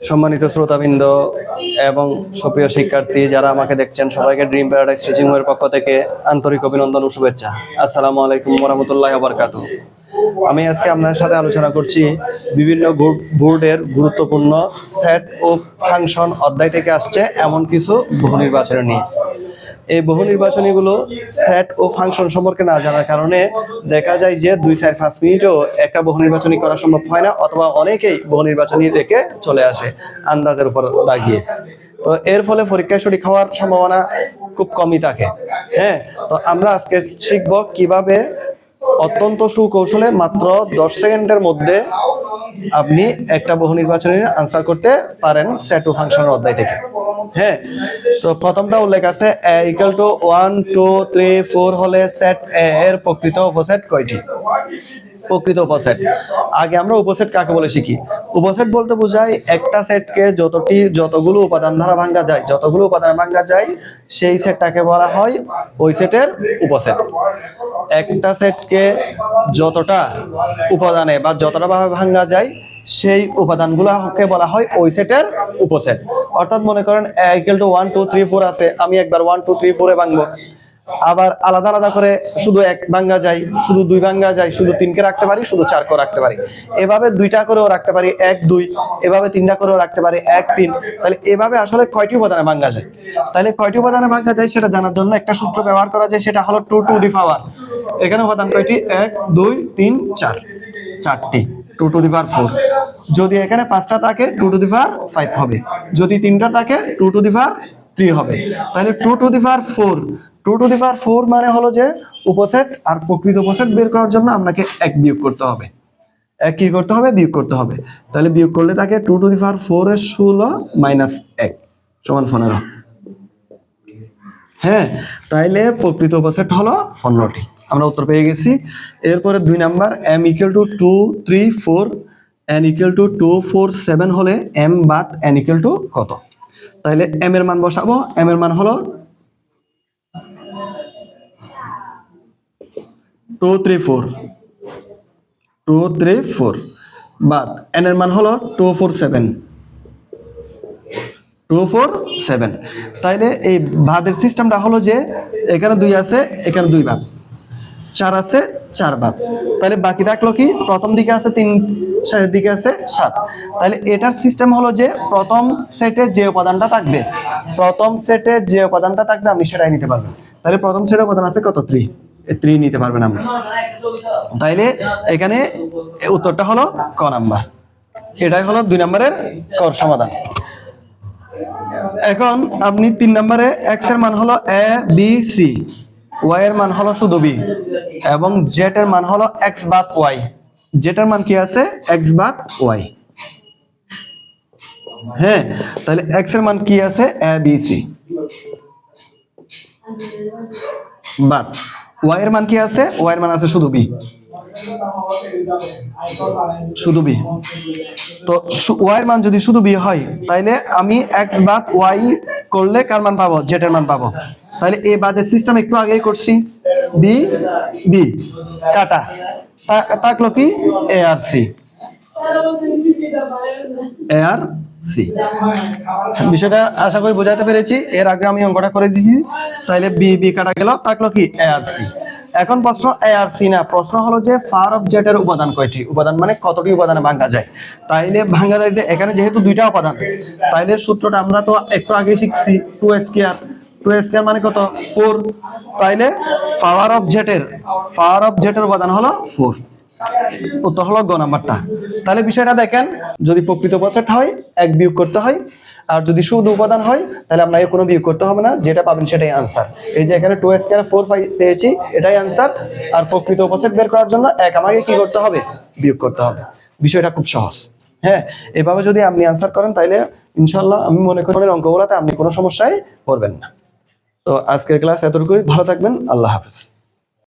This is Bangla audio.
সম্মানিত শ্রোতাবৃন্দ এবং সুপ্রিয় শিক্ষার্থী যারা আমাকে দেখছেন, সবাইকে ড্রিম প্যারাডাইস টিচিং এর পক্ষ থেকে আন্তরিক অভিনন্দন ও শুভেচ্ছা। আসসালামু আলাইকুম ওয়া রাহমাতুল্লাহি ওয়া বারাকাতুহু। আমি আজকে আপনার সাথে আলোচনা করছি বিভিন্ন বোর্ডের গুরুত্বপূর্ণ সেট ও ফাংশন অধ্যায় থেকে আসছে এমন কিছু বহু নির্বাচনী নিয়ে। এই বহু নির্বাচনীগুলো সেট ও ফাংশন সম্পর্কে না জানার কারণে দেখা যায় যে 2-4-5 মিনিটও একটা বহু নির্বাচনী করা সম্ভব হয় না, অথবা অনেকেই বহু নির্বাচনী রেখে চলে আসে আন্দাজের উপর দাগিয়ে। তো এর ফলে পরীক্ষায় সঠিক হওয়ার সম্ভাবনা খুব কমই থাকে। হ্যাঁ, তো আমরা আজকে শিখব কিভাবে অত্যন্ত সুকৌশলে মাত্র 10 সেকেন্ডের মধ্যে আপনি একটা বহু নির্বাচনীর আনসার করতে পারেন সেট ও ফাংশনের অধ্যায় থেকে। হ্যাঁ, তো প্রথমটা উল্লেখ আছে a equal to 1 2 3 4 হলে সেট a এর প্রকৃত উপসেট কয়টি? প্রকৃত উপসেট। আগে আমরা উপসেট কাকে বলে শিখি। উপসেট বলতে বোঝায় একটা সেটকে যতগুলো উপাদান দ্বারা ভাঙা যায় সেই সেটটাকে বলা হয় ওই সেটের উপসেট। একটা সেটকে যতটা উপাদানে বা যতটা ভাবে ভাঙা যায় সেই উপাদানগুলোকে বলা হয় ওই সেটের উপসেট। অর্থাৎ মনে করেন a equal to 1 2 3 4 আছে, আমি একবার 1 2 3 4 এ ভাঙবো, আবার আলাদা আলাদা করে শুধু 1 ভাঙা যায়, শুধু 2 ভাঙা যায়, শুধু 3 কে রাখতে পারি, শুধু 4 কে রাখতে পারি, এভাবে 2টা করেও রাখতে পারি 1 2, এভাবে 3টা করেও রাখতে পারি 1 3। তাহলে এভাবে আসলে কয়টি উপাদানে ভাঙা যায়? তাহলে কয়টি উপাদানে ভাঙা যায় সেটা জানার জন্য একটা সূত্র ব্যবহার করা যায়, সেটা হলো 2 টু দি পাওয়ার। এখানে উপাদান কয়টি? 1 2 3 4, চারটি, 2 টু দি পাওয়ার 4। যদি এখানে 5টা থাকে 2 টু দি পাওয়ার 5 হবে, যদি 3টা থাকে 2 টু দি পাওয়ার 3 হবে। তাহলে 2 to the power 4, 2 to the পাওয়ার 4 মানে হলো যে উপসেট, আর প্রকৃত উপসেট বের করার জন্য আপনাকে 1 বিয়োগ করতে হবে। 1 কি করতে হবে? বিয়োগ করতে হবে। তাহলে বিয়োগ করলে থাকে 2 টু দি পাওয়ার 4 এর 16 মাইনাস 1 সমান 15। হ্যাঁ, তাইলে প্রকৃত উপসেট হলো 15টি। আমরা উত্তর পেয়ে গেছি। এরপরে 2 number m equal to 2 3 4 n equal to 2 4 7 হলে m বাদ n equal to কত? তাহলে m এর মান বসাবো। m এর মান হলো 2 3 4 2 3 4 বাদ n এর মান হলো 2 4 7 2 4 7। তাইলে এই বাদের সিস্টেমটা হলো যে এখানে 2 আছে, এখানে 2 বাদ, 4 আছে 4 বাদ, তাহলে বাকি থাকলো কি? প্রথম দিকে আছে 3, শেষের দিকে আছে 7। তাহলে এটার সিস্টেম হলো যে প্রথম সেটে যে উপাদানটা থাকবে আমি সেটাই নিতে পারবো। তাহলে প্রথম সেটের উপাদান আছে কত? 3, এই 3 নিতে পারবেন আমরা। তাইলে এখানে উত্তরটা হলো ক নাম্বার। এটাই হলো 2 নম্বরের ক সমাধান। এখন আপনি 3 নম্বরে x এর মান হলো a b c, y এর মান হলো শুধু b, এবং z এর মান হলো x বাদ y। z এর মান কি আছে? x বাদ y। হ্যাঁ, তাহলে x এর মান কি আছে? a b c বাদ y এর মান কি আছে? y এর মান আছে শুধু b, শুধু b। তো y এর মান যদি শুধু b হয় তাহলে আমি x বাদ y করলে কার মান পাবো? z এর মান পাবো। তাহলে এই বাদের সিস্টেম একটু আগেই করছি, b b কাটা, থাকলো কি? a R c, a R c। বিষয়টা আশা করি বোঝাতে পেরেছি। এর আগে আমি অঙ্কটা করে দিয়েছি। তাহলে b b কাটা গেল, থাকলো কি? a R c। এখন প্রশ্ন a আর c না, প্রশ্ন হলো যে পাওয়ার অফ z এর উপাদান কয়টি? উপাদান মানে কতটি উপাদানে ভাঙা যায়। তাইলে ভাঙা যায় এখানে যেহেতু 2টা উপাদান, তাইলে সূত্রটা আমরা তো একটু আগে শিখছি, 2 স্কয়ার। 2 স্কয়ার মানে কত? 4। তাইলে পাওয়ার অফ z এর উপাদান হলো 4। উত্তর হলো গ নাম্বারটা। তাহলে বিষয়টা দেখেন, যদি প্রকৃত উপসেট হয় 1 বিয়োগ করতে হয়, আর যদি শুধু উপাদান হয় তাহলে আপনাকে কোনো বিয়োগ করতে হবে না, যেটা পাবেন সেটাই আনসার। এই যে এখানে 2 স্কয়ার 4 পেয়েছি, এটাই আনসার। আর প্রকৃত উপসেট বের করার জন্য 1 আমাকে কি করতে হবে? বিয়োগ করতে হবে। বিষয়টা খুব সহজ। হ্যাঁ, এভাবে যদি আপনি আনসার করেন তাহলে ইনশাআল্লাহ আমি মনে করি অঙ্কগুলোতে আপনি কোনো সমস্যায় পড়বেন না। তো আজকের ক্লাস এতটুকুই। ভালো থাকবেন। আল্লাহ হাফেজ।